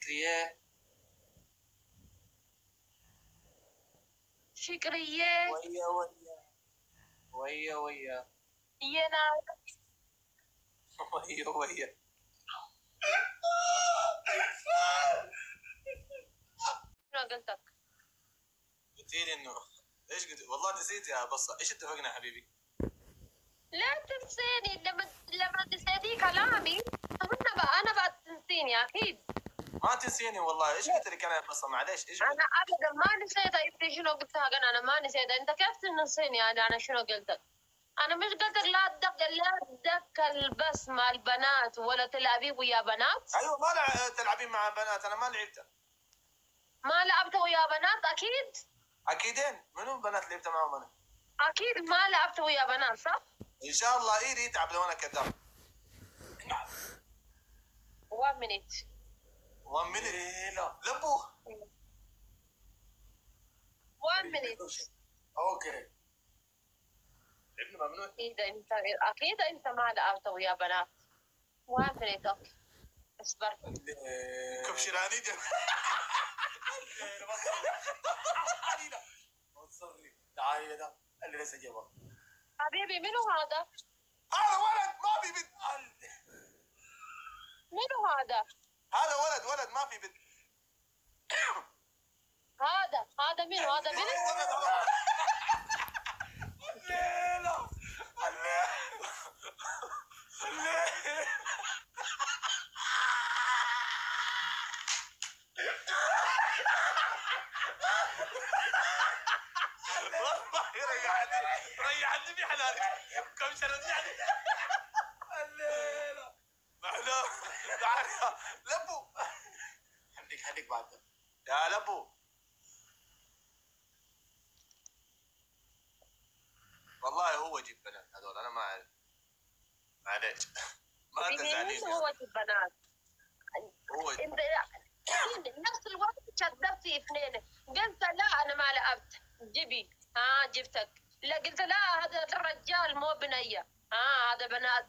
فكرية شكرية ويا ينا ويا شنو قلت لك؟ قلت لي انه ايش قلت؟ والله نسيت يا بصة، ايش اتفقنا يا حبيبي؟ لا تنسيني لما تنسيني كلامي انا بقى تنسيني اكيد. ما تنسيني والله، ايش قلت لك انا يا بصة؟ معليش ايش قلت؟ انا ابدا ما نسيت انت شنو قلتها، انا ما نسيت. انت كيف تنسيني يعني انا شنو قلت لك؟ انا مش قلت لك لا تدخل بس مع البنات ولا تلعبي ويا بنات. ايوه ما تلعبين مع بنات، انا ما لعبت. ما لعبت ويا بنات اكيد. اكيدين، منو بنات لعبت معهم انا؟ اكيد ما لعبت ويا بنات صح؟ ان شاء الله ايدي يتعب لو انا كذاب. 1 minute 1 minute لبو 1 minute. اوكي لعبنا ممنوع. اكيد انت ما لعبت ويا بنات. 1 minute اوكي اصبر. كبشراني تعالي ده اللي لسه جابه. حبيبي منو هذا؟ هذا ولد ما في بنت. منو هذا؟ هذا ولد ما في بنت. هذا منو؟ هذا منو؟ الليلة ريحتني في حلالك كم شردني الليلة محلو. تعال لبو حدك بعد يا لبو. والله هو جيب بنات هذول، انا ما اعرف. معليش ما تزعلين. هو البنات هو انت نفس الوقت شدرتي اثنين. قلت لا انا ما لعبت جيبي جبتك. لا قلت لا هذا الرجال مو بنيه هذا بنات.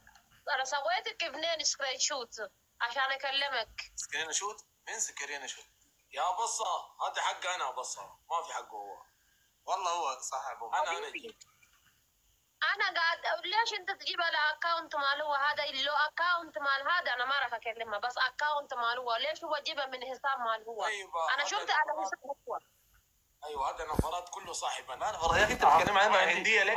انا سويتك اثنين سكرين شوت عشان اكلمك. سكرين شوت؟ مين سكرين شوت؟ يا بصة هذا حق انا بصة، ما في حقه هو. والله هو صاحبه. انا قاعد ليش انت تجيب على اكاونت مال هو هذا اللي له اكاونت مال هذا انا ما راح اكلمه بس اكاونت مال هو. ليش هو جيبه من حساب مال هو؟ أيوة انا شفت على حساب هو. ايوه هذا نفرات كله صاحبنا. ما نفرات يا اخي انت بتتكلم عنها ما هنديه ليه؟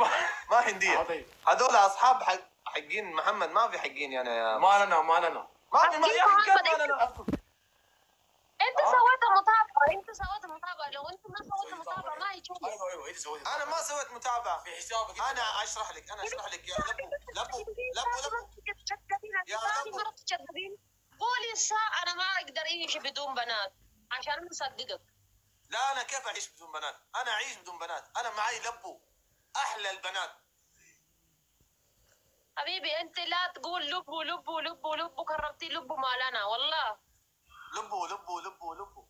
ما هنديه. هذول اصحاب حقين محمد، ما في حقين يعني يا ما لنا ما في يا اخي كيف ما لنا. انت سويت متابعه لو انت ما سويت متابعه ما يشوف. ايوه انت سويت. انا ما سويت متابعه في حسابك. انا اشرح لك يا لبو يا لبو قولي الساعة انا ما اقدر اعيش بدون بنات عشان نصدقك. لا انا كيف اعيش بدون بنات؟ انا اعيش بدون بنات، انا معي لبو احلى البنات. حبيبي انت لا تقول لبو كرمتي لبو مالنا والله. لبو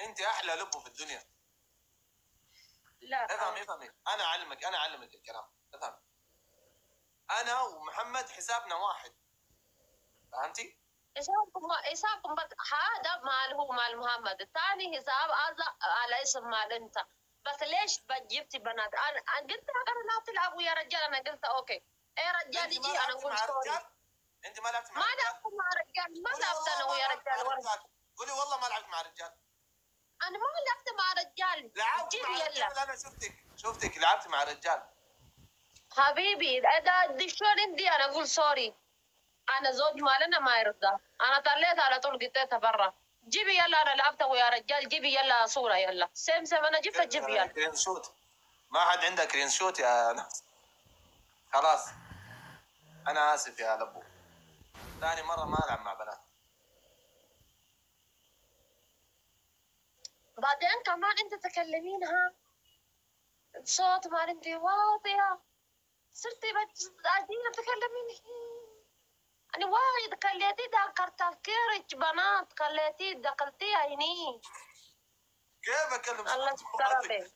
انت احلى لبو في الدنيا. لا افهمي انا اعلمك الكلام. افهم انا ومحمد حسابنا واحد، فهمتي؟ حسابكم هذا مال هو مال محمد، الثاني حساب هذا على اسم مال انت. بس ليش جبتي بنات؟ انا قلت لك انا لا تلعب ويا رجال. انا قلت اوكي ايه رجال يجي انا اقول سوري. انت ما لعبت مع رجال ما لعبت انا ويا رجال. قولي والله ما لعبت مع رجال. انا ما لعبت مع رجال. لعبت مع رجال، انا شفتك لعبت مع رجال. حبيبي اذا دشون عندي انا اقول سوري. انا زوج مالنا ما يرضى. انا طلعت على طول قطيتها برا. جيبي يلا انا لعبت ويا رجال. جيبي يلا صوره يلا سم انا جبتها. جيبي يلا كرين شوت. ما حد عنده كرين شوت يا ناس. خلاص انا اسف يا لبو، ثاني مره ما العب مع بنات. بعدين كمان انت تكلمينها بصوت ما انت واطيه. صرتي عادية تكلميني. أنا وايد خليتي ذكر تفكيرك بنات، خليتي دخلتي عيني. كيف اكلم الله يسترك.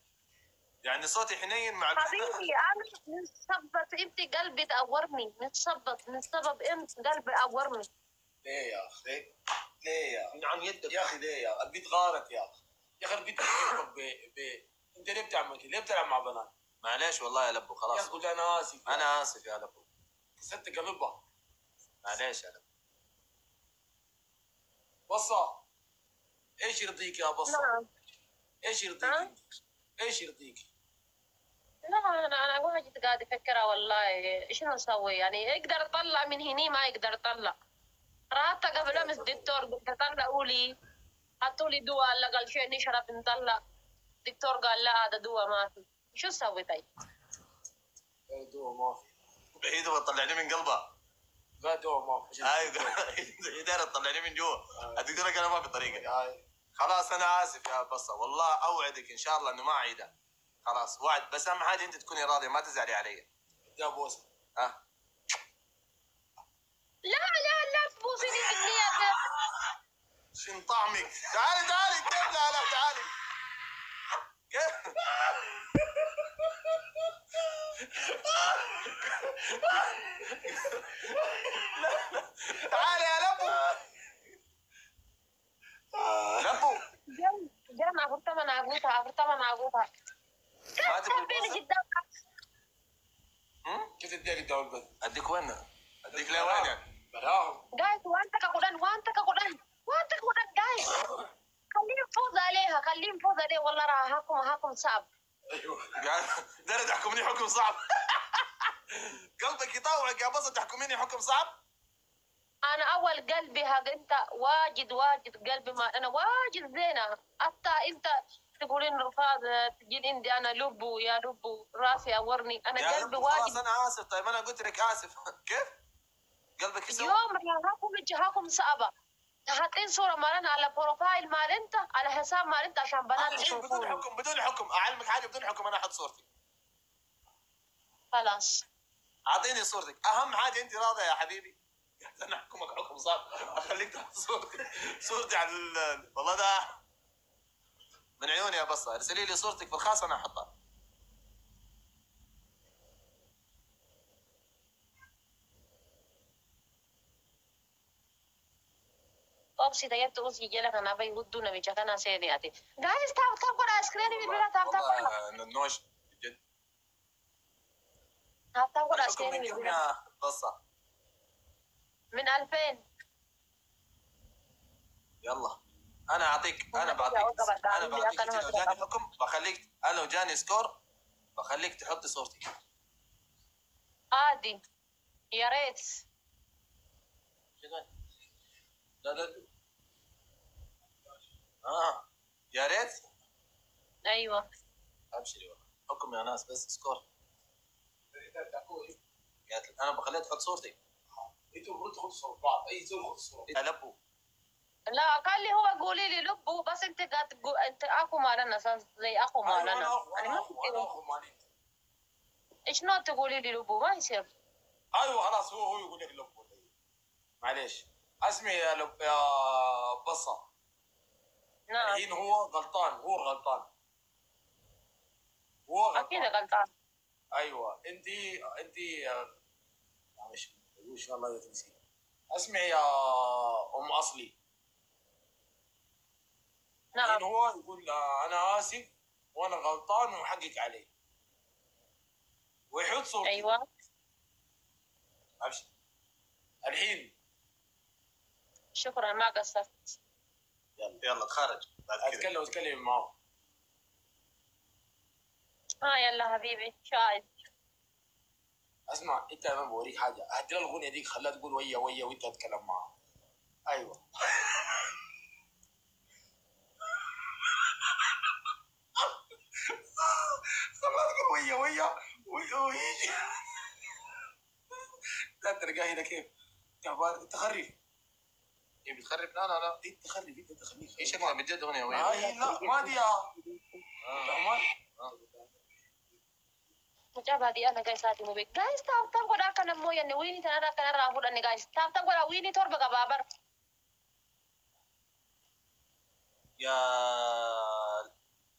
يعني صوتي حنين مع حبيبي انا نتثبت انت قلبي تأورني. نتثبت من سبب انت قلبي أورني. ليه يا اخي؟ ليه يا عن يدك يا اخي ليه يا البيت غارت يا اخي. يا اخي البيت انت ليه بتعمل كده؟ ليه بتلعب مع بنات؟ معلش والله يا لبو خلاص. يا اخي قلت انا اسف. انا اسف يا لبو. كسرت قلبها. معلش يا لبو. بصة ايش يرضيك يا بصة؟ نعم. ايش يرضيك؟ ايش يرضيك؟ لا انا واجد قاعد افكر والله شنو نسوي يعني. يقدر يطلع من هني ما يقدر يطلع. رحت قبل امس الدكتور قلت طلعوا لي، حطوا لي دواء قال شيء نشرب نطلع. الدكتور قال لا هذا دواء ما في. شو اسوي طيب؟ دواء ما في. هي دواء طلعني من قلبها. قال دواء ما في. ايوه هي دايره تطلعني من جوا. الدكتور قال ما في طريقه. خلاص انا اسف يا بصه والله اوعدك ان شاء الله انه ما اعيدها. خلاص وعد، بس اهم حاجه انت تكوني راضيه ما تزعلي علي. يا بوسه. لا تبوسيني بالنية. شن طعمك؟ تعالي كيف؟ لا تعالي كيف؟ لا. تعالي يا لبو. لبو جام عفرتها ناقوتها ما تبغي بيني بوسة؟ قدام. كيف تديك قدام البيت؟ اديك وين؟ اديك لوين يعني؟ براهم. جايز وانت كقدان جايز. خليه يفوز عليها والله راح هاكم صعب. ايوه قاعد تحكمني حكم صعب. قلبك يطوعك يا بصة تحكميني حكم صعب. انا اول قلبي انت واجد قلبي ما انا واجد زينه. حتى انت تقولين رفاض تجين عندي انا لبو يا لبو راسي اورني انا يا قلبي لبو خلاص واجد. انا اسف. طيب انا قلت لك اسف. كيف؟ قلبك يسوي؟ يوم هاكم صعبه. حاطين صوره مالنا على بروفايل مال انت على حساب مال انت عشان بنات الحين يشوفوني. بدون حكم اعلمك حاجه بدون حكم انا احط صورتي. خلاص اعطيني صورتك. اهم حاجه انت راضيه يا حبيبي. انا احكمك حكم صعب اخليك تحط صورتي على والله ده من عيوني يا بصه. ارسلي لي صورتك في الخاص انا احطها. طب سيدا يبتغوز يجيلك انا بيودونا بيجاكنا سيدي اتي جايز تاب قول اسكريني بالبلا تاب والله نوش جد. تاب قول الحكم اسكريني من كم بالبلا يا بصه؟ من 2000. يلا انا اعطيك انا بعطيك انت لو جاني حكم بخليك انا لو جاني سكور بخليك تحطي صورتي. عادي يا ريت. لا يا ريت. ايوه ابشري والله حكم يا ناس بس سكور. انا بخليها تحط صورتي. انتوا المفروض تاخدوا صورة بعض. اي زول ياخد صورة. يا لبو لا قال لي هو قولي لي لبو بس انت قاعد انت اخو مالنا زي اخو مالنا. انا ما اخو مالي. ايش نوع تقولي لي لبو ما يصير. ايوه خلاص هو يقول لك لب. معلش اسمي يا بصه. نعم الحين هو غلطان. اكيد غلطان. ايوه انت معلش ان شاء الله لا تنسي. اسمعي يا ام اصلي. نعم الحين هو يقول انا اسف وانا غلطان وحقك علي ويحط صورتي. ايوه ابشر الحين. شكرا ما قصرت. يلا تخرج بعد كذا. اتكلم معه. يلا حبيبي شاهد. اسمع انت انا بوريك حاجه. هدي لها الاغنيه ديك خليها تقول ويا وانت تتكلم معها. ايوه خليها تقول ويا ويجي. لا تلقاه هنا كيف تعبان تخرف. هي بتخرب؟ لا انت تخرف. انت تخليك ايش اغنيه بجد اغنيه وين؟ لا ما دي Mucaa ana guys ati mo bek guys tap goda kana mo yanne wini tanara kana rafu dan guys tap goda wini torba ga babar. يا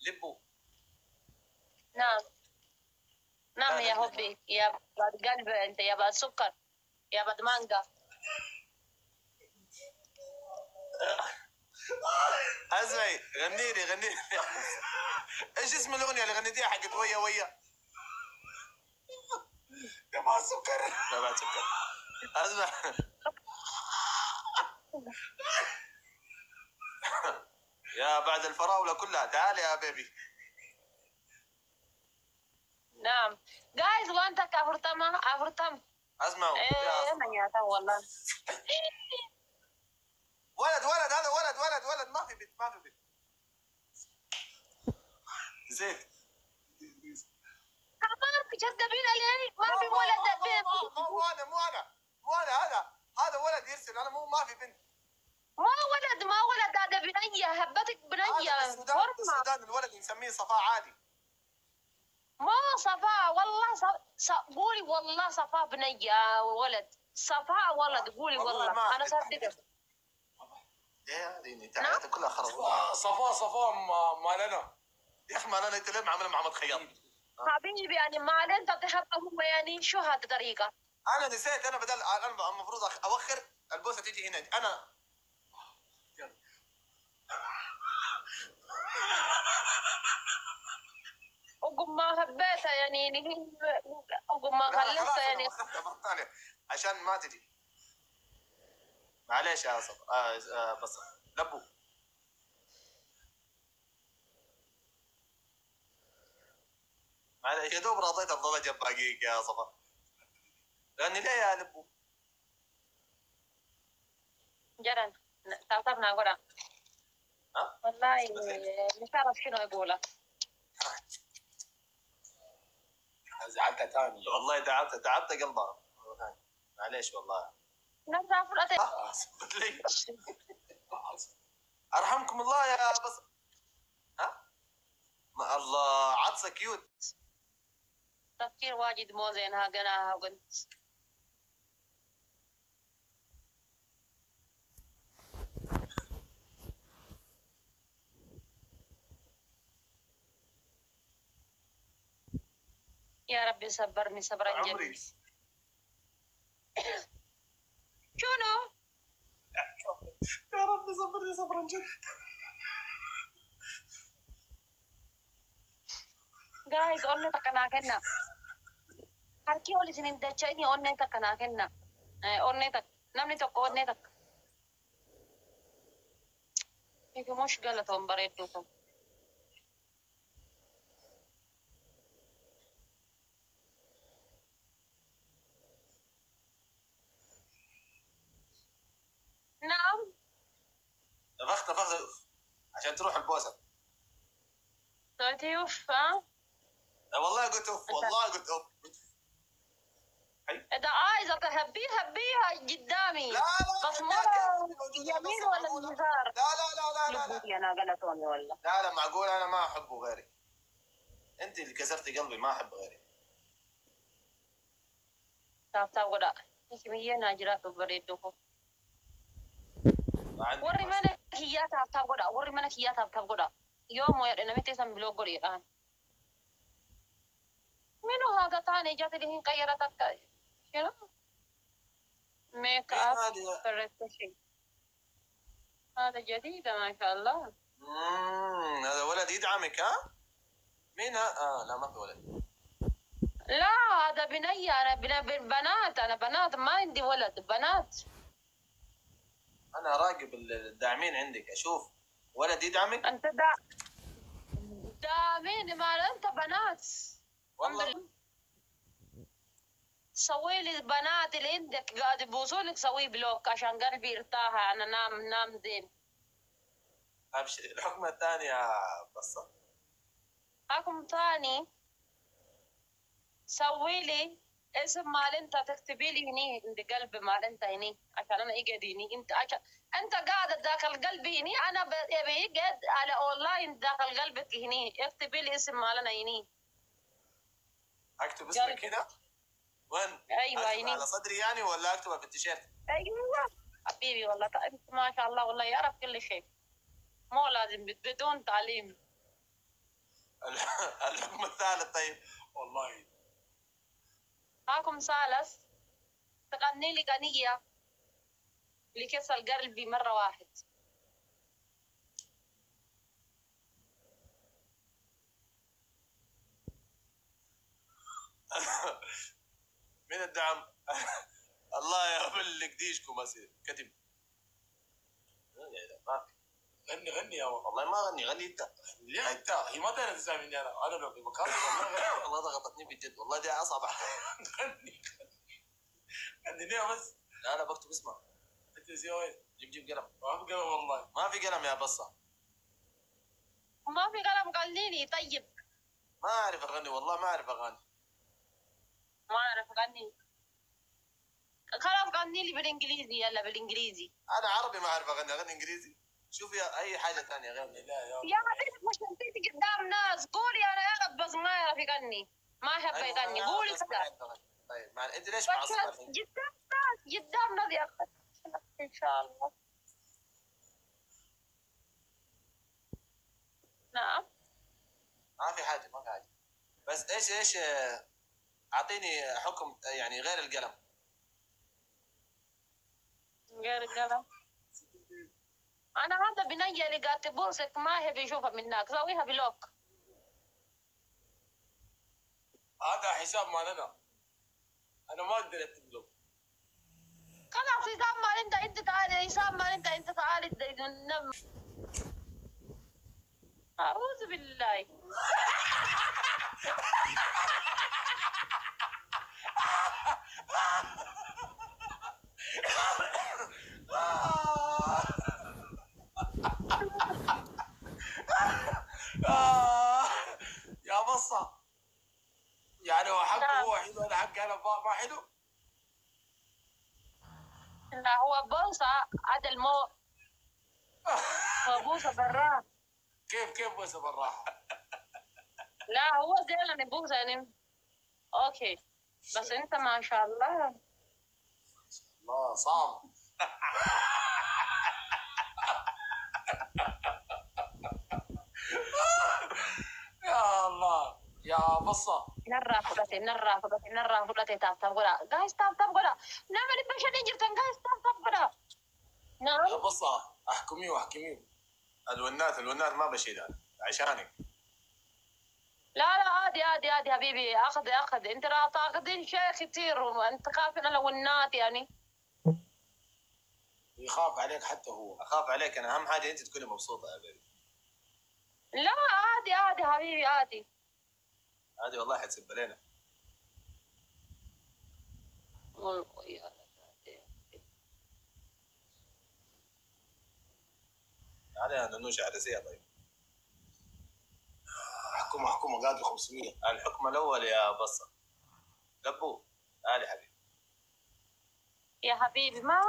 لبو نعم نعم يا حبي يا بعد قلب انت يا بعد سكر يا بعد مانجا. اي غني لي غني لي. ايش اسم الاغنيه اللي غنيتيها حقت ويا ويا؟ يا بعد سكر. يا بعد سكر. اسمع. يا بعد الفراوله كلها تعالي يا بيبي. نعم جايز وانت افرتم اسمعوا ايه انا يا تو والله. ولد هذا ولد ما في بنت ما في بنت. زيت كمان كذابين علي ما في ولد. مو انا هذا ولد يرسل. انا ما في بنت. ما ولد هذا بنية هبتك بنية. هذا السودان الولد نسميه صفاء عادي. ما صفاء والله قولي والله صفاء بنية ولد صفاء ولد قولي والله انا صدقت. ايه هذه انت حياتك كلها خرب. صفاء ما لنا يا اخي ما انا انت ليه معامله محمد خياط؟ حبيبي يعني ما انت تحبه يعني شو هذه طريقة؟ انا نسيت. انا بدل انا المفروض اوخر البوسه تيجي هنا. انا أقوم ما حبيتها يعني أقوم ما خلصتها يعني عشان ما تجي. معليش يا صف بس لبو. معليش يا دوب رضيت الضجه باقيك يا صفا. غني ليه يا لبو؟ جرن تعرفنا أقولها والله مش عارف شنو أقولها. زعلتها ثاني والله تعبت قلبها. معليش والله. نرجع فرقتين. ارحمكم الله يا بس. ها ما الله عطسه كيوت. تفكير واجد مو زين ها قناها وقلت يا ربي صبرني صبرا جميل. شنو؟ يا ربي صبرني صبرا جميل. guys onne takana kenna harki oli sinin dachani onne takana kenna onne tak namni tokko onne tak iku mushkila tom bareedukum نعم نفخت عشان تروح البوسه. قلت يوف ها والله قلت اوف والله قلت اوف. إذا عايزة هبيها قدامي لا بس مرة يمين ولا يسار. لا أنا غلطوني والله. لا معقول انا ما احبه غيري. انت اللي كسرتي قلبي ما احب غيري. تاب ولا كمية ناجرات بريدوكو وري منك هي تاب ولا وري منك هي تاب ولا يوم ويا متى سامبلو قري الآن منو هذا تاني جات لي هين قيرتك شنو ميك اب فرت شيء هذا جديد ما شاء الله. هذا ولد يدعمك ها؟ مين لا ما في ولد. لا هذا بنية أنا بنات أنا بنات ما عندي ولد بنات. أنا راقب الداعمين عندك أشوف ولد يدعمك. أنت داعمين ما أنت بنات والله. سوي لي البنات اللي عندك قاعد يبوسونك سوي بلوك عشان قلبي يرتاح أنا نام زين. أبشر الحكمة الثانية بس. حكم ثاني سوي لي اسم مال انت تكتبي لي هني عند قلبي مال انت هني عشان انا اقعد هني انت عشان انت قاعد داخل قلبي هني انا ابي اقعد على اونلاين داخل قلبك هني اكتبي لي اسم مالنا هني. اكتب اسمك هنا؟ وين؟ ايوه هني على صدري يعني ولا اكتبها في التيشيرت؟ ايوه حبيبي والله انت ما شاء الله والله يعرف كل شيء مو لازم بدون تعليم. الحكم الثالث طيب والله هاكم ثالث تغني لي غنية لكسر قلبي مرة واحد. الدعم. الله يبلغ ديشكم بس كتب. ما في. غني يا ولد. والله ما غني انت. ليه انت؟ هي ما تقدر تسمع مني انا لو في مكان والله ضغطتني بجد، والله دي اصعب. غني ليه بس؟ لا انا بكتب اسمه. انت زي وين؟ جيب قلم. ما في قلم والله. ما في قلم يا بصه. ما في قلم غنيني طيب. ما اعرف اغني والله، ما اعرف اغني. ما اعرف اغني. خلاص غني لي بالانجليزي، يلا بالانجليزي. انا عربي ما اعرف اغني انجليزي. شوفي اي حاجه ثانيه غير. لا يا حبيبي مش انت قدام ناس قولي انا يا بس ما يعرف يغني، ما يحب يغني، قولي كذا. طيب انت ليش معصبه الحين؟ قدام ناس يا اخي ان شاء الله. نعم ما في حاجه، ما في حاجه. بس ايش اعطيني حكم يعني غير القلم. غير القلم. انا هذا بنية اللي قاعد تبوسك ما يحب يشوفها منك، سويها بلوك. هذا حساب مالنا. انا ما اقدر اكتب له. خلاص حساب مال انت تعالي، حساب مال انت تعالي نم. اعوذ بالله. يا بصة يعني هو حقه هو حلو، انا حقي انا ما حلو. لا هو بوسة هذا المو. هو بوسة بالراحة. كيف بوسة بالراحة؟ لا هو زي اللي بوسة يعني. اوكي بس انت ما شاء الله. الله صعب. يا الله يا بصة. نرى فلتي تاب قولا جايز تاب قولا نعمل بشر نجرتن جايز تاب قولا. نعم يا بصة احكميه. الونات ما بشيل انا عشانك. لا عادي حبيبي، اخذ انت راح تاخذين شيء كثير وانت خايف انا لو النات يعني. يخاف عليك حتى هو. اخاف عليك انا، اهم حاجه انت تكوني مبسوطه يا بيبي. لا عادي حبيبي عادي. والله حتسب علينا. علينا ننوش عرسيه. طيب احكمه قاعد 500. الحكم الاول يا بصه. لبو تعالي حبيبي. يا حبيبي ما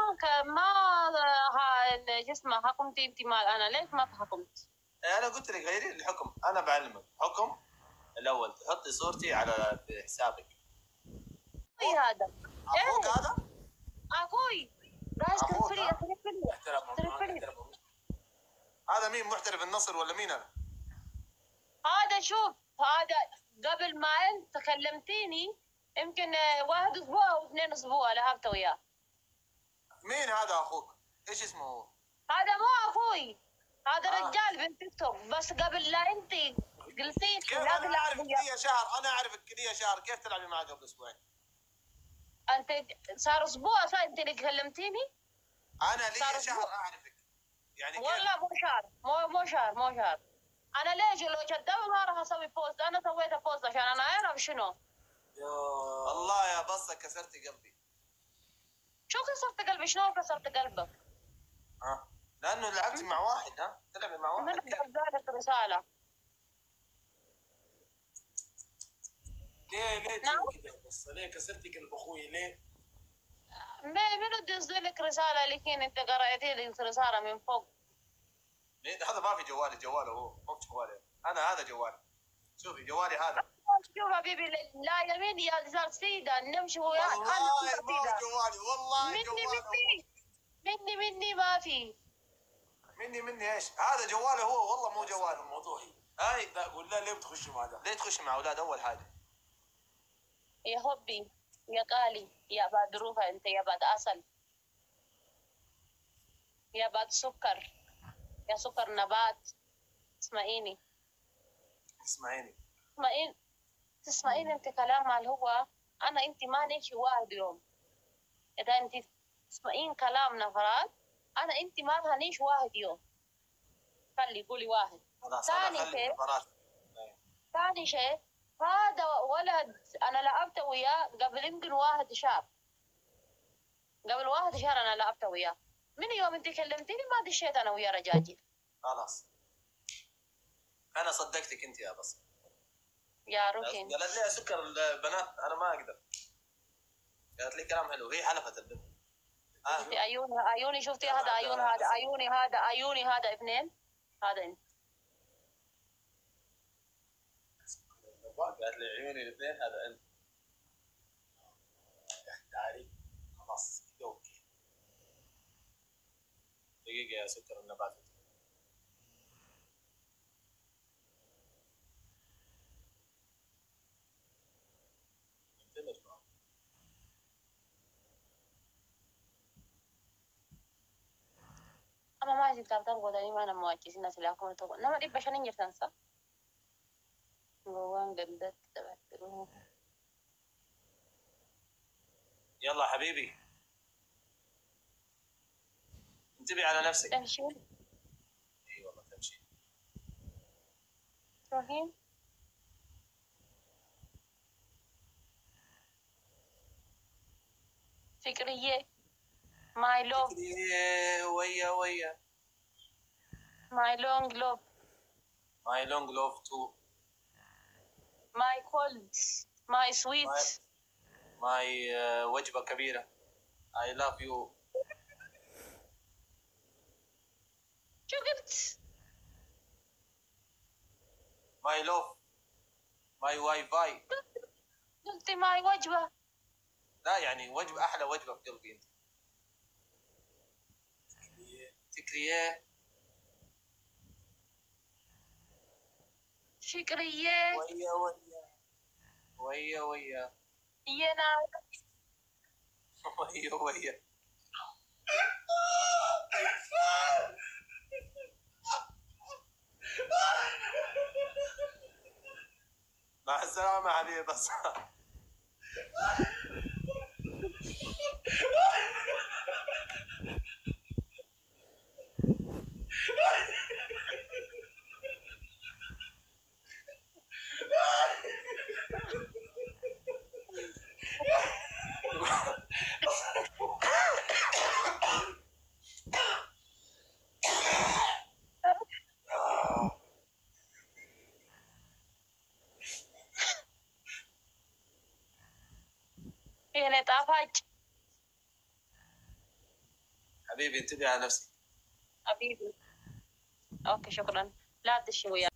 شو اسمه حكمتي انت مال انا، ليش ما حكمت؟ انا قلت لك غيري الحكم، انا بعلمك حكم الاول تحطي صورتي على حسابك. اخوي هذا. اخوك هذا؟ اخوي راس ترفلي. احترم. هذا مين، محترف النصر ولا مين هذا؟ هذا شوف هذا قبل ما انت كلمتيني يمكن 1 أسبوع او 2 أسبوع لعبت وياه. مين هذا اخوك؟ ايش اسمه هو؟ هذا مو اخوي، هذا رجال من تيك توك، بس قبل لا انت قلتي كيف لا انا اعرفك لي شهر؟ انا اعرفك لي شهر، كيف تلعبي معي قبل اسبوعين؟ انت صار اسبوع صار انت اللي كلمتيني. انا لي شهر اعرفك يعني كيف؟ والله مو شهر. انا ليش لو كذاب ما راح اسوي بوست، انا سويت بوست عشان انا اعرف شنو. يا الله يا بصه كسرتي قلبي. شو كسرت قلبي؟ شلون كسرت قلبك؟ لانه لعبتي مع واحد. تلعبي مع واحد. من رسالة رسالة. ليه نعم؟ كذا بس ليه كسرتي قلب اخوي ليه؟ من بدي ارسل لك رسالة لكن انت قرأتي لي رسالة من فوق. هذا ما في جواله هو مو في جوالي. انا هذا جوالي. شوفي جوالي هذا. شوف حبيبي لا يمين يا يسار سيدا نمشي ويا والله ما هو جوالي، والله جوالي. مني ما في. مني ايش؟ هذا جواله هو، والله مو جواله. الموضوع هاي لا قول لا ليه بتخش مع ده؟ ليه تخش مع اولاد اول حاجه؟ يا حبي يا غالي يا بعد روحه انت، يا بعد عسل، يا بعد سكر، يا سكر نبات. اسمعيني. تسمعيني انت كلام مال هو انا انت ما نمشي واحد يوم. اذا انت تسمعين كلام نفرات، انا انت ما هنيش واحد يوم. خلي قولي واحد. ثاني شيء هذا ولد انا لعبت وياه قبل يمكن 1 شهر. قبل 1 شهر انا لعبت وياه. من يوم انت كلمتني ما دشيت انا ويا رجاجيل. خلاص انا صدقتك انت يا بس. يا روحي قالت لي سكر البنات انا ما اقدر. قالت لي كلام حلو، هي حلفت البنت. عيوني شفتي هذا عيون هذا عيوني هذا عيوني هذا اثنين. هذا انت. قالت لي عيوني الاثنين هذا انت. تعالي خلاص كده اوكي. دقيقة يا سكر النبات. ama maali tabtan godani mana mawachisina sila kuma to nama dibba shanin jirtan sa gowan gandat tabatru. يلا حبيبي انتبهي على نفسك. تمشي. اي والله تمشي. تروحين فكرية my love ويا my long love my long love too my cold my sweet my وجبة كبيرة I love you. شو قلت؟ my love my wifi. قلت my وجبة. لا يعني وجبة أحلى وجبة في قلبي أنت. فكرية شكرية ويا ينا ويا مع السلامة حبيبي بس. هنا طافج. حبيبي انتبهي على نفسك. حبيبي اوكي شكرا. لا تدشي وياي.